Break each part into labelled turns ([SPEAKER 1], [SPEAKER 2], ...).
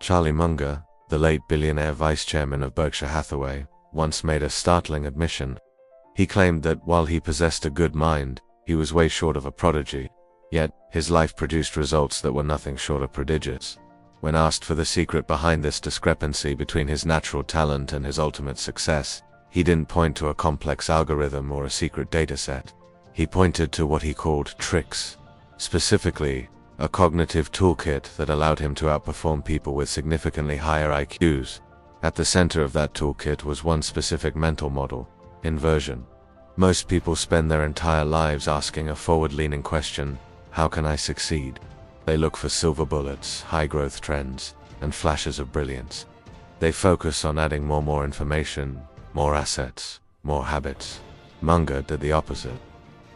[SPEAKER 1] Charlie Munger, the late billionaire vice chairman of Berkshire Hathaway, once made a startling admission. He claimed that while he possessed a good mind, he was way short of a prodigy, yet his life produced results that were nothing short of prodigious. When asked for the secret behind this discrepancy between his natural talent and his ultimate success, he didn't point to a complex algorithm or a secret dataset. He pointed to what he called tricks. Specifically, a cognitive toolkit that allowed him to outperform people with significantly higher IQs. At the center of that toolkit was one specific mental model: inversion. Most people spend their entire lives asking a forward-leaning question: how can I succeed? They look for silver bullets, high-growth trends, and flashes of brilliance. They focus on adding more information, more assets, more habits. Munger did the opposite.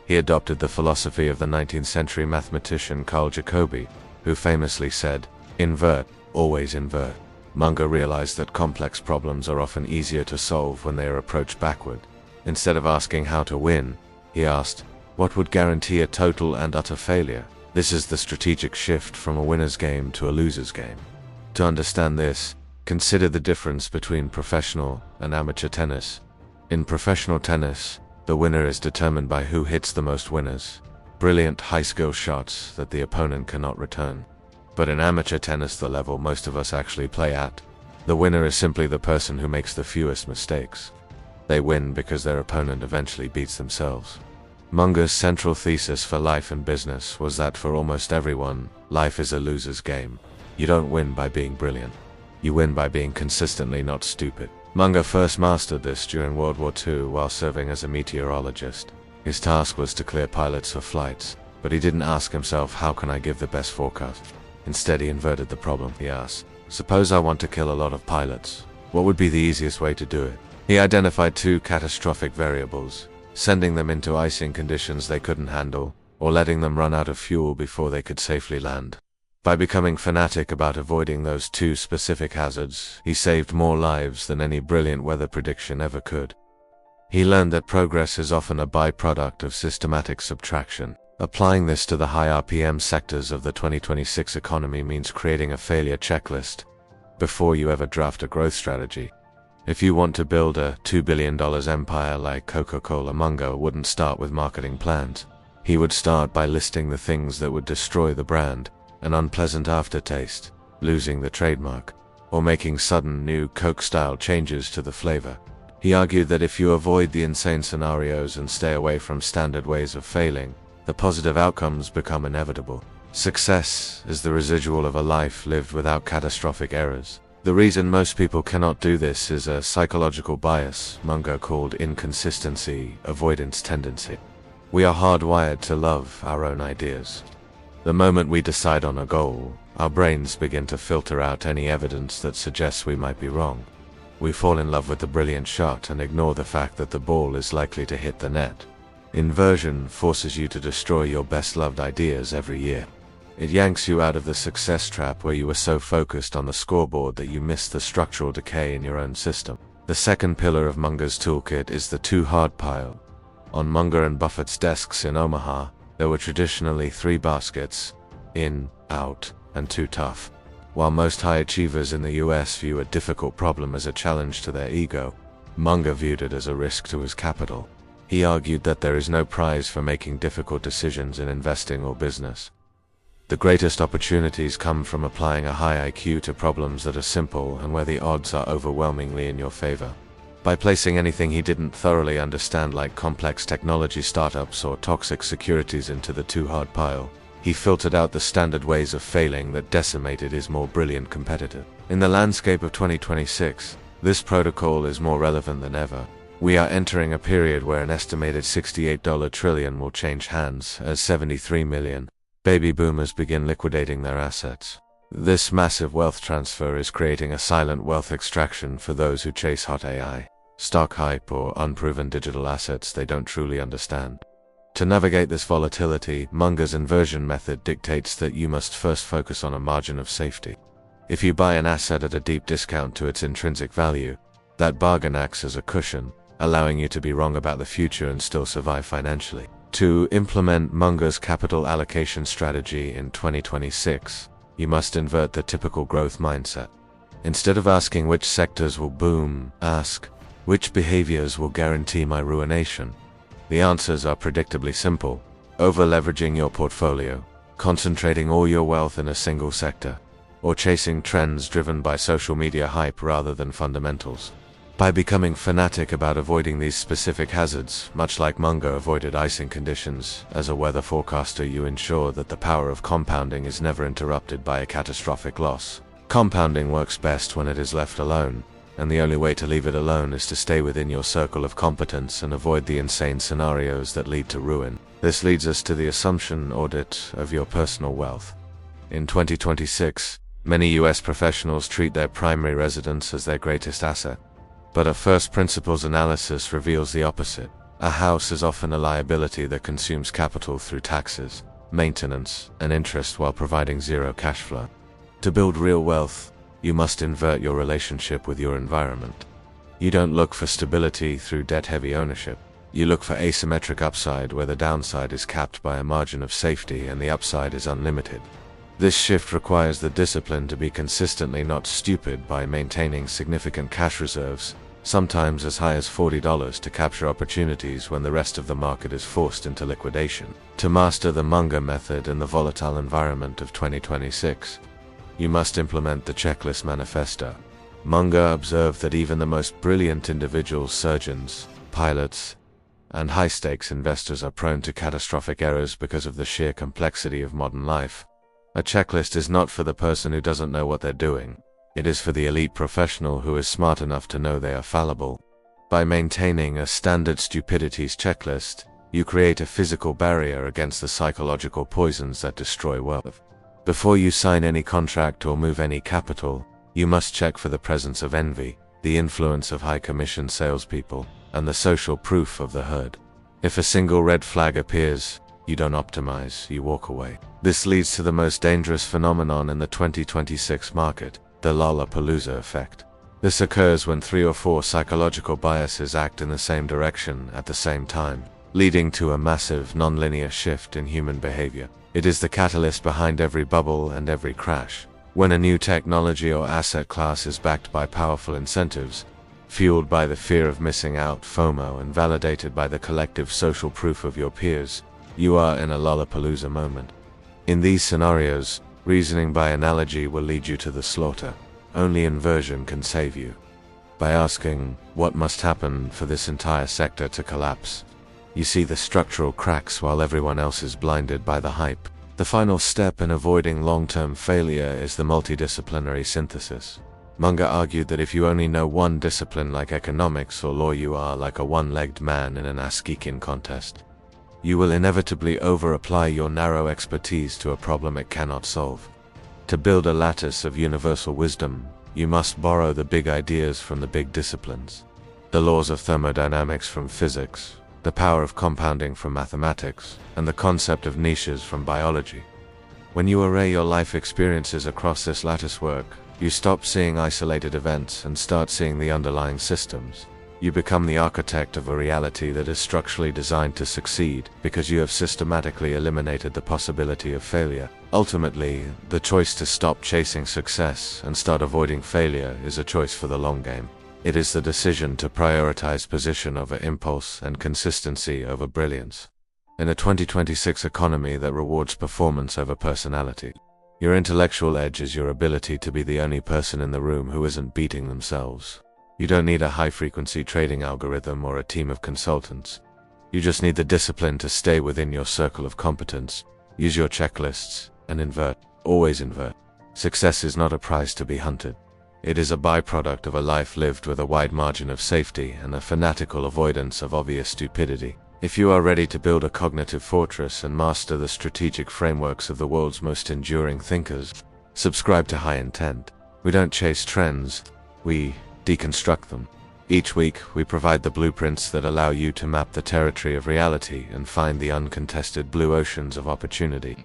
[SPEAKER 1] He adopted the philosophy of the 19th century mathematician Carl Jacobi, who famously said, "Invert, always invert." Munger realized that complex problems are often easier to solve when they are approached backward. Instead of asking how to win, he asked, what would guarantee a total and utter failure? This is the strategic shift from a winner's game to a loser's game. To understand this, consider the difference between professional and amateur tennis. In professional tennis, the winner is determined by who hits the most winners, brilliant high-skill shots that the opponent cannot return. But in amateur tennis, the level most of us actually play at, the winner is simply the person who makes the fewest mistakes. They win because their opponent eventually beats themselves. Munger's central thesis for life and business was that for almost everyone, life is a loser's game. You don't win by being brilliant. You win by being consistently not stupid. Munger first mastered this during World War II while serving as a meteorologist. His task was to clear pilots for flights, but he didn't ask himself, how can I give the best forecast? Instead, he inverted the problem. He asked, suppose I want to kill a lot of pilots. What would be the easiest way to do it? He identified two catastrophic variables: sending them into icing conditions they couldn't handle, or letting them run out of fuel before they could safely land. By becoming fanatic about avoiding those two specific hazards, he saved more lives than any brilliant weather prediction ever could. He learned that progress is often a byproduct of systematic subtraction. Applying this to the high RPM sectors of the 2026 economy means creating a failure checklist before you ever draft a growth strategy. If you want to build a $2 billion empire like Coca-Cola, Munger wouldn't start with marketing plans. He would start by listing the things that would destroy the brand: an unpleasant aftertaste, losing the trademark, or making sudden new Coke-style changes to the flavor. He argued that if you avoid the insane scenarios and stay away from standard ways of failing, the positive outcomes become inevitable. Success is the residual of a life lived without catastrophic errors. The reason most people cannot do this is a psychological bias Munger called inconsistency avoidance tendency. We are hardwired to love our own ideas. The moment we decide on a goal, our brains begin to filter out any evidence that suggests we might be wrong. We fall in love with the brilliant shot and ignore the fact that the ball is likely to hit the net. Inversion forces you to destroy your best-loved ideas every year. It yanks you out of the success trap where you were so focused on the scoreboard that you miss the structural decay in your own system. The second pillar of Munger's toolkit is the too hard pile. On Munger and Buffett's desks in Omaha, there were traditionally 3 baskets: in, out, and too tough. While most high achievers in the US view a difficult problem as a challenge to their ego, Munger viewed it as a risk to his capital. He argued that there is no prize for making difficult decisions in investing or business. The greatest opportunities come from applying a high IQ to problems that are simple and where the odds are overwhelmingly in your favor. By placing anything he didn't thoroughly understand, like complex technology startups or toxic securities, into the too hard pile, he filtered out the standard ways of failing that decimated his more brilliant competitor. In the landscape of 2026, this protocol is more relevant than ever. We are entering a period where an estimated $68 trillion will change hands as 73 million baby boomers begin liquidating their assets. This massive wealth transfer is creating a silent wealth extraction for those who chase hot AI, stock hype, or unproven digital assets they don't truly understand. To navigate this volatility, Munger's inversion method dictates that you must first focus on a margin of safety. If you buy an asset at a deep discount to its intrinsic value, that bargain acts as a cushion, allowing you to be wrong about the future and still survive financially. To implement Munger's capital allocation strategy in 2026, you must invert the typical growth mindset. Instead of asking which sectors will boom, ask, which behaviors will guarantee my ruination? The answers are predictably simple: over-leveraging your portfolio, concentrating all your wealth in a single sector, or chasing trends driven by social media hype rather than fundamentals. By becoming fanatic about avoiding these specific hazards, much like Munger avoided icing conditions, as a weather forecaster you ensure that the power of compounding is never interrupted by a catastrophic loss. Compounding works best when it is left alone, and the only way to leave it alone is to stay within your circle of competence and avoid the insane scenarios that lead to ruin. This leads us to the assumption audit of your personal wealth. In 2026, many US professionals treat their primary residence as their greatest asset. But a first principles analysis reveals the opposite. A house is often a liability that consumes capital through taxes, maintenance, and interest while providing zero cash flow. To build real wealth, you must invert your relationship with your environment. You don't look for stability through debt-heavy ownership. You look for asymmetric upside where the downside is capped by a margin of safety and the upside is unlimited. This shift requires the discipline to be consistently not stupid by maintaining significant cash reserves, sometimes as high as $40 to capture opportunities when the rest of the market is forced into liquidation. To master the Munger method in the volatile environment of 2026, you must implement the checklist manifesto. Munger observed that even the most brilliant individuals, surgeons, pilots, and high-stakes investors are prone to catastrophic errors because of the sheer complexity of modern life. A checklist is not for the person who doesn't know what they're doing. It is for the elite professional who is smart enough to know they are fallible. By maintaining a standard Stupidities checklist, you create a physical barrier against the psychological poisons that destroy wealth. Before you sign any contract or move any capital, you must check for the presence of envy, the influence of high-commission salespeople, and the social proof of the herd. If a single red flag appears, you don't optimize, you walk away. This leads to the most dangerous phenomenon in the 2026 market, the Lollapalooza effect. This occurs when 3 or 4 psychological biases act in the same direction at the same time, leading to a massive nonlinear shift in human behavior. It is the catalyst behind every bubble and every crash. When a new technology or asset class is backed by powerful incentives, fueled by the fear of missing out, FOMO, and validated by the collective social proof of your peers, you are in a Lollapalooza moment. In these scenarios, reasoning by analogy will lead you to the slaughter. Only inversion can save you. By asking, what must happen for this entire sector to collapse? You see the structural cracks while everyone else is blinded by the hype. The final step in avoiding long-term failure is the multidisciplinary synthesis. Munger argued that if you only know one discipline like economics or law, you are like a one-legged man in an Askikin contest. You will inevitably over-apply your narrow expertise to a problem it cannot solve. To build a lattice of universal wisdom, you must borrow the big ideas from the big disciplines. The laws of thermodynamics from physics, the power of compounding from mathematics, and the concept of niches from biology. When you array your life experiences across this latticework, you stop seeing isolated events and start seeing the underlying systems. You become the architect of a reality that is structurally designed to succeed because you have systematically eliminated the possibility of failure. Ultimately, the choice to stop chasing success and start avoiding failure is a choice for the long game. It is the decision to prioritize position over impulse and consistency over brilliance. In a 2026 economy that rewards performance over personality, your intellectual edge is your ability to be the only person in the room who isn't beating themselves. You don't need a high-frequency trading algorithm or a team of consultants. You just need the discipline to stay within your circle of competence, use your checklists, and invert. Always invert. Success is not a prize to be hunted. It is a byproduct of a life lived with a wide margin of safety and a fanatical avoidance of obvious stupidity. If you are ready to build a cognitive fortress and master the strategic frameworks of the world's most enduring thinkers, subscribe to High Intent. We don't chase trends, we deconstruct them. Each week, we provide the blueprints that allow you to map the territory of reality and find the uncontested blue oceans of opportunity.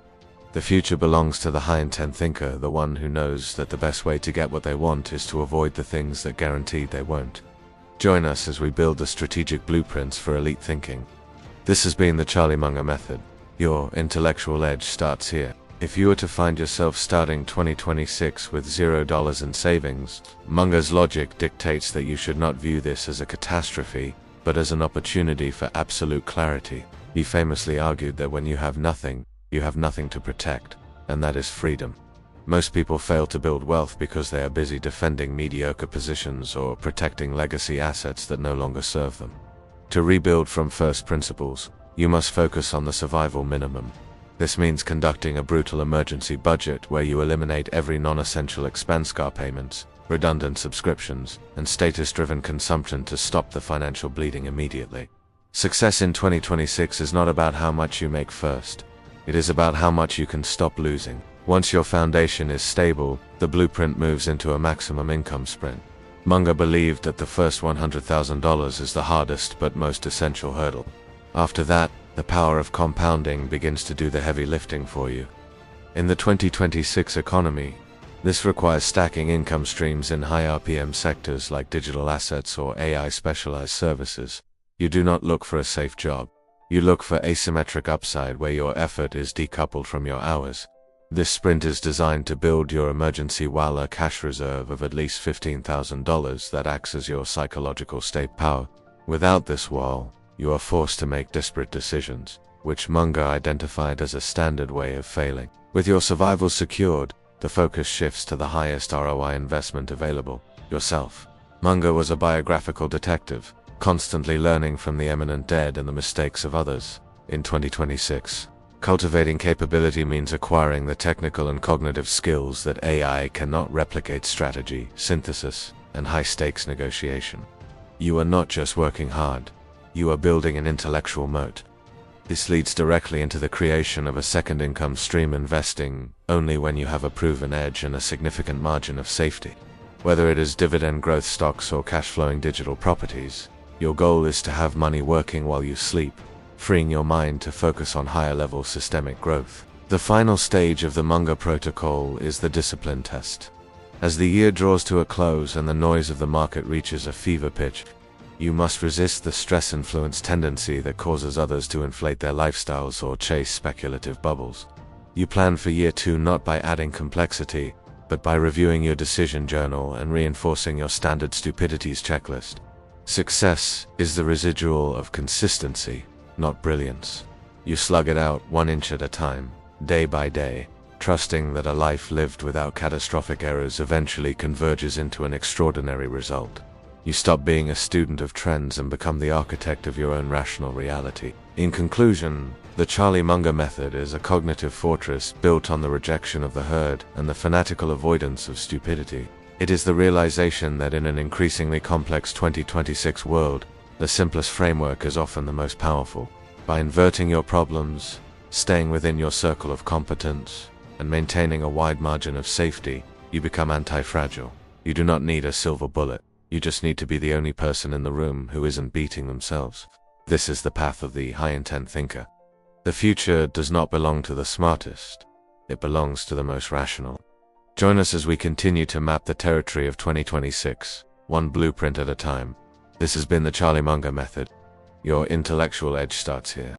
[SPEAKER 1] The future belongs to the high-intent thinker, the one who knows that the best way to get what they want is to avoid the things that guarantee they won't. Join us as we build the strategic blueprints for elite thinking. This has been the Charlie Munger Method. Your intellectual edge starts here. If you were to find yourself starting 2026 with $0 in savings, Munger's logic dictates that you should not view this as a catastrophe, but as an opportunity for absolute clarity. He famously argued that when you have nothing to protect, and that is freedom. Most people fail to build wealth because they are busy defending mediocre positions or protecting legacy assets that no longer serve them. To rebuild from first principles, you must focus on the survival minimum. This means conducting a brutal emergency budget where you eliminate every non-essential expense, car payments, redundant subscriptions, and status-driven consumption to stop the financial bleeding immediately. Success in 2026 is not about how much you make first. It is about how much you can stop losing. Once your foundation is stable, the blueprint moves into a maximum income sprint. Munger believed that the first $100,000 is the hardest but most essential hurdle. After that, the power of compounding begins to do the heavy lifting for you. In the 2026 economy, this requires stacking income streams in high RPM sectors like digital assets or AI specialized services. You do not look for a safe job. You look for asymmetric upside where your effort is decoupled from your hours. This sprint is designed to build your emergency walla cash reserve of at least $15,000 that acts as your psychological state power. Without this wall, you are forced to make disparate decisions, which Munger identified as a standard way of failing. With your survival secured, the focus shifts to the highest ROI investment available, yourself. Munger was a biographical detective, constantly learning from the eminent dead and the mistakes of others. In 2026, cultivating capability means acquiring the technical and cognitive skills that AI cannot replicate: strategy, synthesis, and high-stakes negotiation. You are not just working hard. You are building an intellectual moat. This leads directly into the creation of a second income stream, investing only when you have a proven edge and a significant margin of safety. Whether it is dividend growth stocks or cash-flowing digital properties, your goal is to have money working while you sleep, freeing your mind to focus on higher-level systemic growth. The final stage of the Munger protocol is the discipline test. As the year draws to a close and the noise of the market reaches a fever pitch, you must resist the stress-influenced tendency that causes others to inflate their lifestyles or chase speculative bubbles. You plan for year 2 not by adding complexity, but by reviewing your decision journal and reinforcing your standard stupidities checklist. Success is the residual of consistency, not brilliance. You slug it out 1 inch at a time, day by day, trusting that a life lived without catastrophic errors eventually converges into an extraordinary result. You stop being a student of trends and become the architect of your own rational reality. In conclusion, the Charlie Munger method is a cognitive fortress built on the rejection of the herd and the fanatical avoidance of stupidity. It is the realization that in an increasingly complex 2026 world, the simplest framework is often the most powerful. By inverting your problems, staying within your circle of competence, and maintaining a wide margin of safety, you become anti-fragile. You do not need a silver bullet. You just need to be the only person in the room who isn't beating themselves. This is the path of the high-intent thinker. The future does not belong to the smartest. It belongs to the most rational. Join us as we continue to map the territory of 2026, one blueprint at a time. This has been the Charlie Munger method. Your intellectual edge starts here.